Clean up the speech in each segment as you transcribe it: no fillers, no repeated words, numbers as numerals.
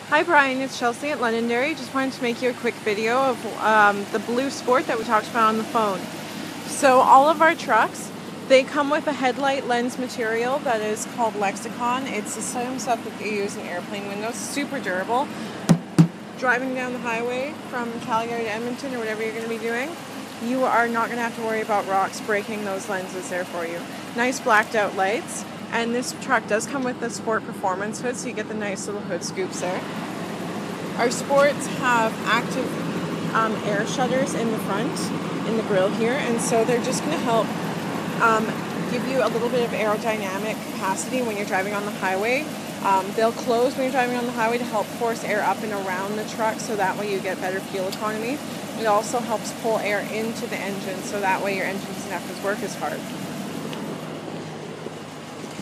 Hi Brian, it's Chelsea at Londonderry. Just wanted to make you a quick video of the blue Sport that we talked about on the phone. So all of our trucks, they come with a headlight lens material that is called Lexicon. It's the same stuff that you use in airplane windows, super durable. Driving down the highway from Calgary to Edmonton or whatever you're going to be doing, you are not going to have to worry about rocks breaking those lenses there for you. Nice blacked out lights. And this truck does come with the Sport Performance hood, so you get the nice little hood scoops there. Our Sports have active air shutters in the front, in the grille here, and so they're just going to help give you a little bit of aerodynamic capacity when you're driving on the highway. They'll close when you're driving on the highway to help force air up and around the truck, so that way you get better fuel economy. It also helps pull air into the engine, so that way your engine doesn't have to work as hard.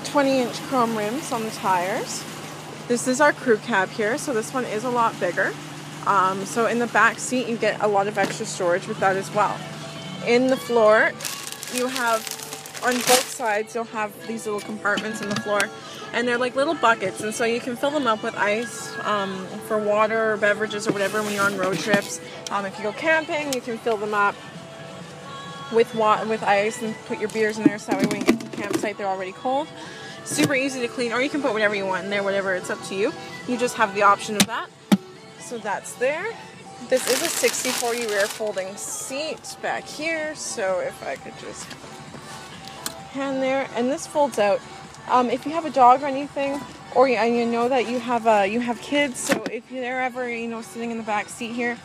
20-inch chrome rims on the tires. This is our crew cab here, so this one is a lot bigger. So in the back seat you get a lot of extra storage with that as well. In the floor, you have, on both sides, you'll have these little compartments in the floor, and they're like little buckets, and so you can fill them up with ice for water or beverages or whatever when you're on road trips. If you go camping, you can fill them up with ice and put your beers in there, so that way when you get to the campsite they're already cold. Super easy to clean, or you can put whatever you want in there, whatever, it's up to you. You just have the option of that. So that's there. This is a 60/40 rear folding seat back here, so if I could just hand there, and this folds out. If you have a dog or anything, or you know that you have kids, so if they're ever sitting in the back seat here,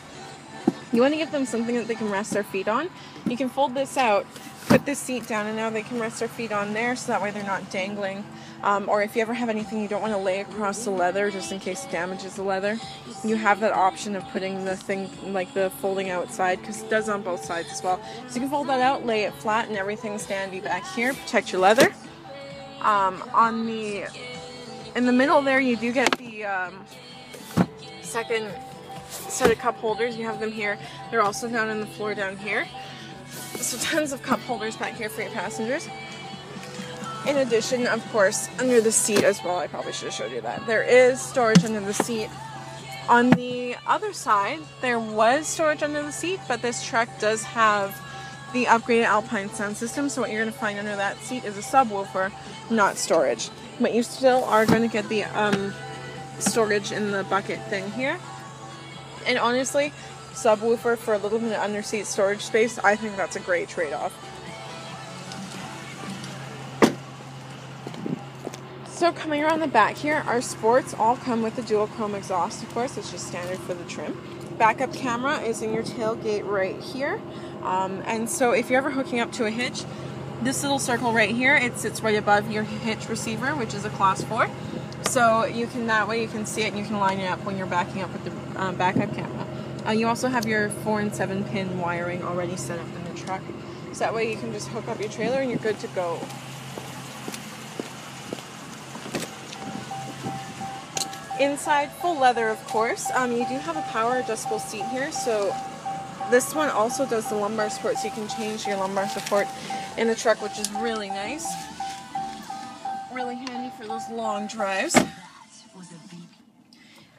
you want to give them something that they can rest their feet on. You can fold this out, put this seat down, and now they can rest their feet on there, so that way they're not dangling. Or if you ever have anything you don't want to lay across the leather, just in case it damages the leather, you have that option of putting the thing, like the folding outside, because it does on both sides as well. So you can fold that out, lay it flat, and everything's dandy back here. Protect your leather. In the middle there, you do get the second set of cup holders. You have them here. They're also down on the floor down here. So tons of cup holders back here for your passengers. In addition, of course, under the seat as well, I probably should have showed you that. There is storage under the seat. On the other side, there was storage under the seat, but this truck does have the upgraded Alpine sound system, so what you're going to find under that seat is a subwoofer, not storage. But you still are going to get the storage in the bucket thing here. And honestly, subwoofer for a little bit of under-seat storage space, I think that's a great trade-off. So coming around the back here, our Sports all come with a dual chrome exhaust, of course. It's just standard for the trim. Backup camera is in your tailgate right here. And so if you're ever hooking up to a hitch, this little circle right here, it sits right above your hitch receiver, which is a class 4. So that way you can see it and you can line it up when you're backing up with the backup camera. You also have your 4 and 7 pin wiring already set up in the truck. So that way you can just hook up your trailer and you're good to go. Inside, full leather, of course. You do have a power adjustable seat here, so this one also does the lumbar support, so you can change your lumbar support in the truck, which is really nice. Really handy for those long drives.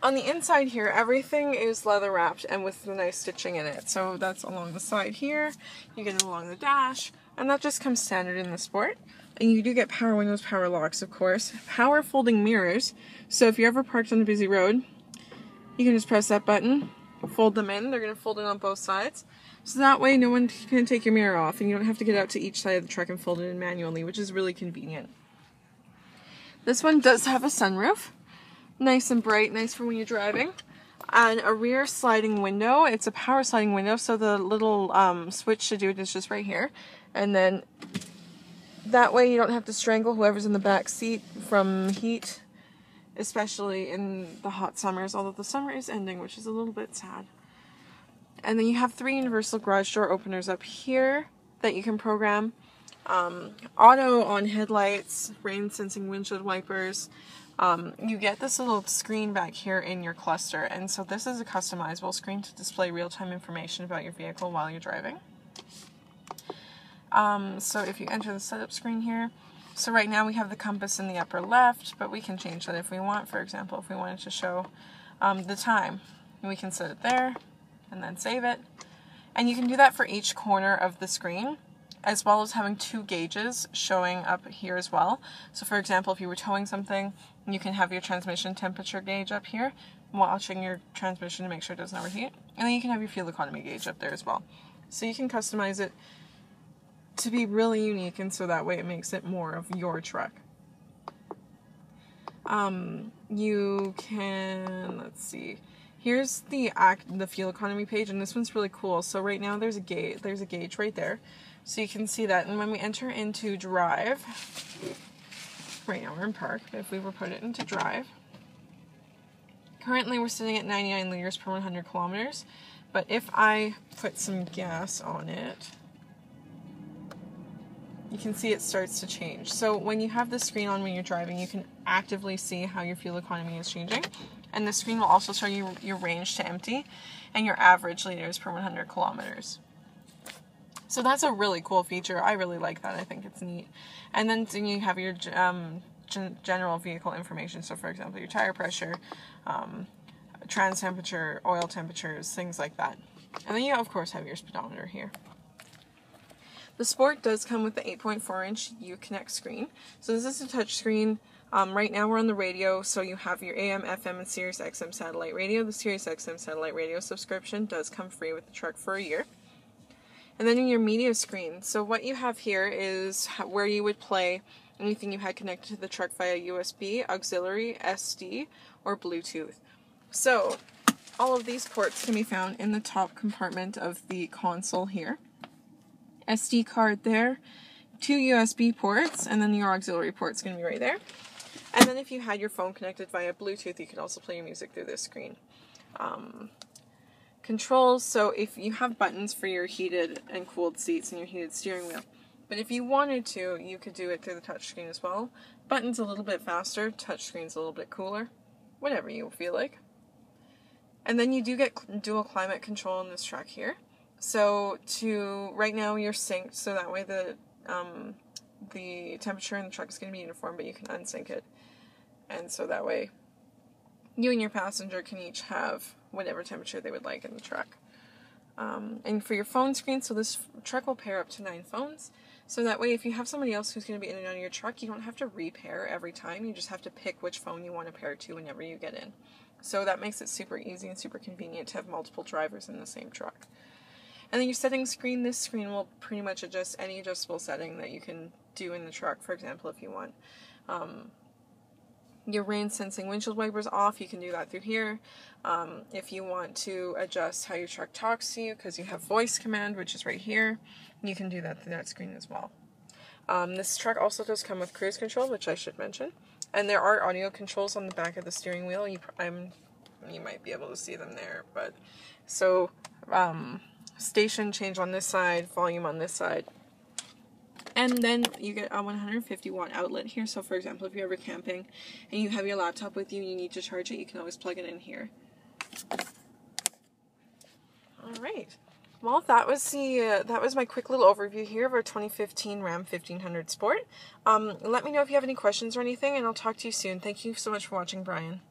On the inside here, everything is leather wrapped and with the nice stitching in it. So that's along the side here, you get it along the dash, and that just comes standard in the Sport. And you do get power windows, power locks, of course. Power folding mirrors. So if you're ever parked on a busy road, you can just press that button, fold them in. They're going to fold in on both sides. So that way no one can take your mirror off and you don't have to get out to each side of the truck and fold it in manually, which is really convenient. This one does have a sunroof. Nice and bright, nice for when you're driving. And a rear sliding window. It's a power sliding window, so the little switch to do it is just right here. And then that way you don't have to strangle whoever's in the back seat from heat, especially in the hot summers, although the summer is ending, which is a little bit sad. And then you have 3 universal garage door openers up here that you can program. Auto on headlights, rain sensing windshield wipers. You get this little screen back here in your cluster, and so this is a customizable screen to display real-time information about your vehicle while you're driving. So if you enter the setup screen here, so right now we have the compass in the upper left, but we can change that if we want. For example, if we wanted to show the time. And we can set it there and then save it. And you can do that for each corner of the screen, as well as having 2 gauges showing up here as well. So for example, if you were towing something, you can have your transmission temperature gauge up here, watching your transmission to make sure it doesn't overheat. And then you can have your fuel economy gauge up there as well. So you can customize it to be really unique, and so that way it makes it more of your truck. You can, let's see, here's the fuel economy page, and this one's really cool. So right now there's a gauge right there. So you can see that, and when we enter into drive, right now we're in park, but if we were put it into drive, currently we're sitting at 99 liters per 100 kilometers, but if I put some gas on it, you can see it starts to change. So when you have the screen on when you're driving, you can actively see how your fuel economy is changing. And the screen will also show you your range to empty and your average liters per 100 kilometers. So that's a really cool feature. I really like that. I think it's neat. And then you have your general vehicle information. So for example, your tire pressure, trans temperature, oil temperatures, things like that. And then you of course have your speedometer here. The Sport does come with the 8.4-inch Uconnect screen. So this is a touch screen. Right now we're on the radio, so you have your AM, FM, and Sirius XM satellite radio. The Sirius XM satellite radio subscription does come free with the truck for a year. And then in your media screen, so what you have here is where you would play anything you had connected to the truck via USB, auxiliary, SD, or Bluetooth. So all of these ports can be found in the top compartment of the console here. SD card there, 2 USB ports, and then your auxiliary port's going to be right there. And then if you had your phone connected via Bluetooth, you could also play your music through this screen. Controls, so if you have buttons for your heated and cooled seats and your heated steering wheel, but if you wanted to, you could do it through the touchscreen as well. Buttons a little bit faster, touchscreen's a little bit cooler, whatever you feel like. And then you do get dual climate control in this truck here. So right now you're synced, so that way the temperature in the truck is going to be uniform, but you can unsync it. And so that way you and your passenger can each have whatever temperature they would like in the truck. And for your phone screen, so this truck will pair up to 9 phones. So that way if you have somebody else who's going to be in and out of your truck, you don't have to repair every time. You just have to pick which phone you want to pair to whenever you get in. So that makes it super easy and super convenient to have multiple drivers in the same truck. And then your settings screen, this screen will pretty much adjust any adjustable setting that you can do in the truck. For example, if you want your rain sensing windshield wipers off, you can do that through here. If you want to adjust how your truck talks to you, because you have voice command, which is right here, you can do that through that screen as well. This truck also does come with cruise control, which I should mention. And there are audio controls on the back of the steering wheel. You might be able to see them there, but so station change on this side, volume on this side. And then you get a 150 watt outlet here. So for example, if you're ever camping and you have your laptop with you and you need to charge it, you can always plug it in here. Alright. Well, that was my quick little overview here of our 2015 Ram 1500 Sport. Let me know if you have any questions or anything, and I'll talk to you soon. Thank you so much for watching, Brian.